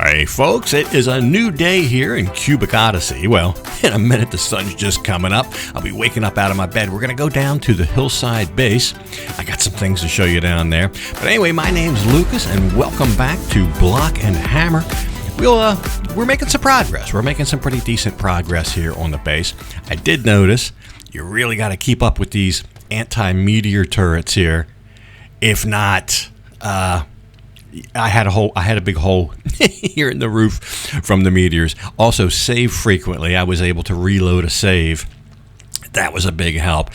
Hey folks, it is a new day here in Cubic Odyssey. Well, in a minute the sun's just coming up. I'll be waking up out of my bed. We're going to go down to the hillside base. I got some things to show you down there. But anyway, my name's Lucas and welcome back to Block and Hammer. We're making some progress. We're making some pretty decent progress here on the base. I did notice you really got to keep up with these anti-meteor turrets here. If not, I had a big hole here in the roof from the meteors. Also, save frequently. I was able to reload a save. That was a big help.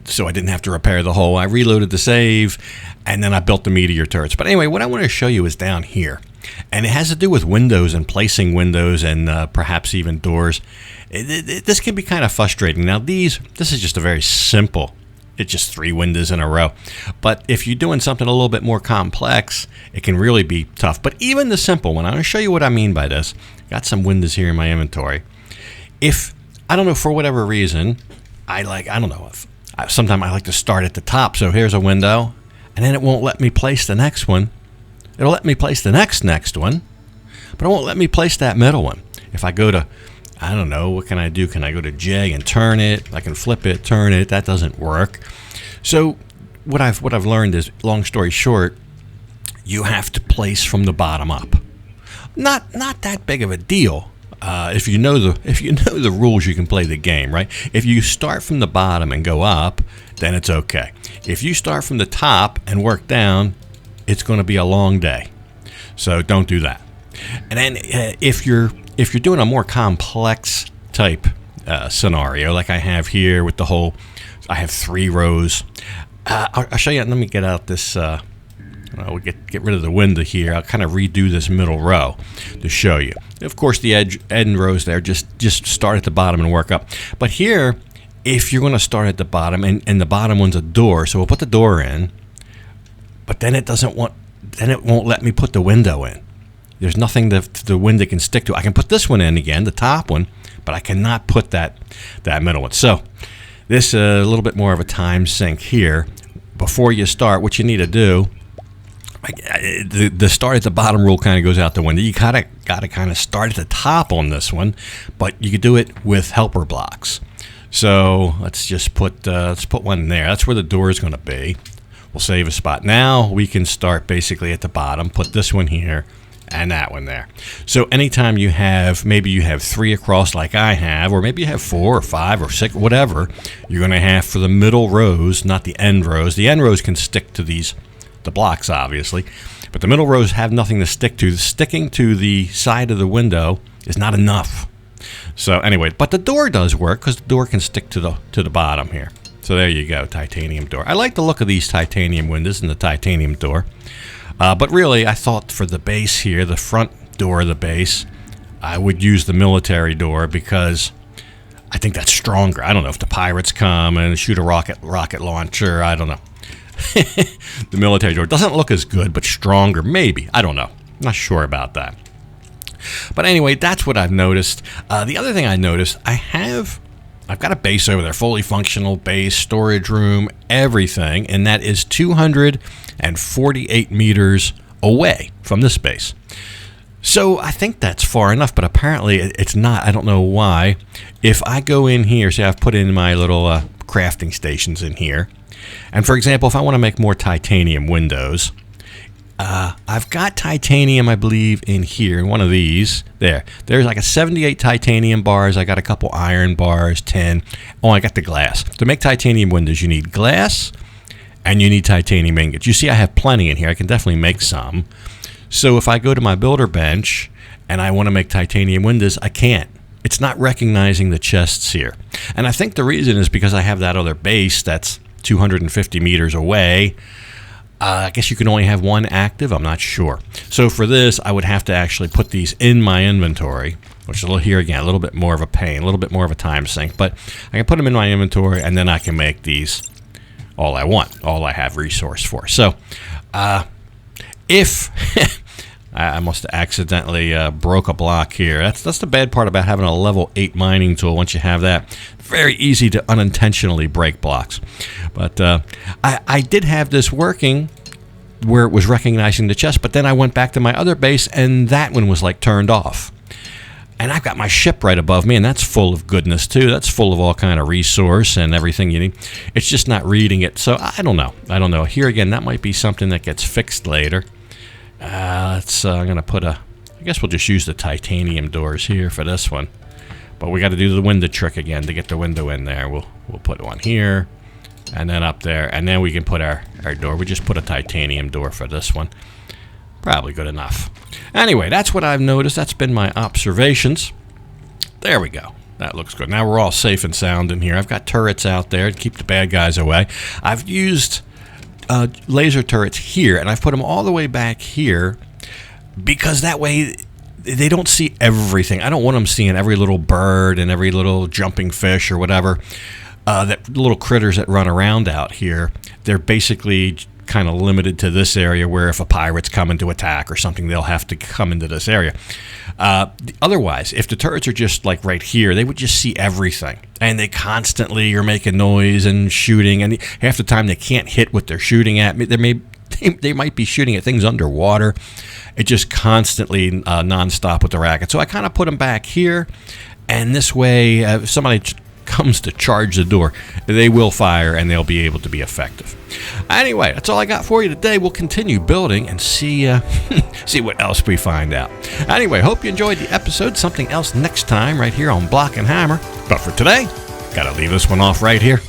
So I didn't have to repair the hole. I reloaded the save, and then I built the meteor turrets. But anyway, what I want to show you is down here. And it has to do with windows and placing windows and perhaps even doors. This can be kind of frustrating. Now, this is just a very simple. It's just 3 windows in a row. But if you're doing something a little bit more complex, it can really be tough. But even the simple one, I'm going to show you what I mean by this. Got some windows here in my inventory. If, I don't know, for whatever reason, sometimes I like to start at the top. So here's a window, and then it won't let me place the next one. It'll let me place the next one, but it won't let me place that middle one. If I go to, I don't know, what can I do? Can I go to J and turn it? I can flip it, turn it. That doesn't work. So what I've learned is, long story short, you have to place from the bottom up. Not that big of a deal. If you know the rules, you can play the game, right? If you start from the bottom and go up, then it's okay. If you start from the top and work down, it's going to be a long day. So don't do that. And then if you're doing a more complex type scenario, like I have here with I have 3 rows. I'll show you. Let me get out this. We'll get rid of the window here. I'll kind of redo this middle row to show you. Of course, the end rows there, just start at the bottom and work up. But here, if you're going to start at the bottom, and the bottom one's a door, so we'll put the door in. But then it won't let me put the window in. There's nothing the window can stick to. I can put this one in again, the top one, but I cannot put that middle one. So this a little bit more of a time sink here. Before you start, what you need to do, the start at the bottom rule kind of goes out the window. You gotta kind of start at the top on this one, but you could do it with helper blocks. So let's just put one in there. That's where the door is going to be. We'll save a spot. Now we can start basically at the bottom, put this one here and that one there. So anytime maybe you have 3 across like I have, or maybe you have 4 or 5 or 6, whatever, you're going to have for the middle rows, not the end rows. The end rows can stick to the blocks, obviously, but the middle rows have nothing to stick to. Sticking to the side of the window is not enough. So anyway, but the door does work because the door can stick to the bottom here. So there you go, titanium door. I like the look of these titanium windows and the titanium door. But really, I thought for the base here, the front door of the base, I would use the military door because I think that's stronger. I don't know if the pirates come and shoot a rocket launcher. I don't know. The military door doesn't look as good, but stronger, maybe. I don't know. I'm not sure about that. But anyway, that's what I've noticed. The other thing I noticed, I've got a base over there, fully functional base, storage room, everything, and that is 248 meters away from this base. So I think that's far enough, but apparently it's not. I don't know why. If I go in here, see, I've put in my little crafting stations in here, and for example, if I want to make more titanium windows, I've got titanium, I believe, in here, in one of these. There's like a 78 titanium bars. I got a couple iron bars, 10. Oh, I got the glass. To make titanium windows, you need glass and you need titanium ingots. You see, I have plenty in here. I can definitely make some. So if I go to my builder bench and I want to make titanium windows, I can't. It's not recognizing the chests here. And I think the reason is because I have that other base that's 250 meters away. I guess you can only have one active. I'm not sure. So for this, I would have to actually put these in my inventory, which is here again, a little bit more of a pain, a little bit more of a time sink. But I can put them in my inventory, and then I can make these all I want, all I have resource for. So if I must have accidentally broke a block here. That's the bad part about having a level 8 mining tool. Once you have that, very easy to unintentionally break blocks. But I did have this working where it was recognizing the chest, but then I went back to my other base, and that one was like turned off. And I've got my ship right above me, and that's full of goodness too. That's full of all kind of resource and everything you need. It's just not reading it. So I don't know. Here again, that might be something that gets fixed later. I'm gonna put I guess we'll just use the titanium doors here for this one. But we got to do the window trick again to get the window in there. We'll put one here, and then up there, and then we can put our door. We just put a titanium door for this one. Probably good enough. Anyway, that's what I've noticed. That's been my observations. There we go. That looks good. Now we're all safe and sound in here. I've got turrets out there to keep the bad guys away. I've used laser turrets here, and I've put them all the way back here because that way they don't see everything. I don't want them seeing every little bird and every little jumping fish or whatever. That little critters that run around out here, they're basically kind of limited to this area where if a pirate's coming to attack or something, they'll have to come into this area. Otherwise, if the turrets are just like right here, they would just see everything. And they constantly are making noise and shooting, and half the time they can't hit what they're shooting at. They might be shooting at things underwater. It just constantly nonstop with the racket. So I kind of put them back here, and this way, if somebody comes to charge the door, they will fire and they'll be able to be effective. Anyway, that's all I got for you today. We'll continue building and see see what else we find out. Anyway, hope you enjoyed the episode. Something else next time right here on Block and Hammer. But for today, gotta leave this one off right here.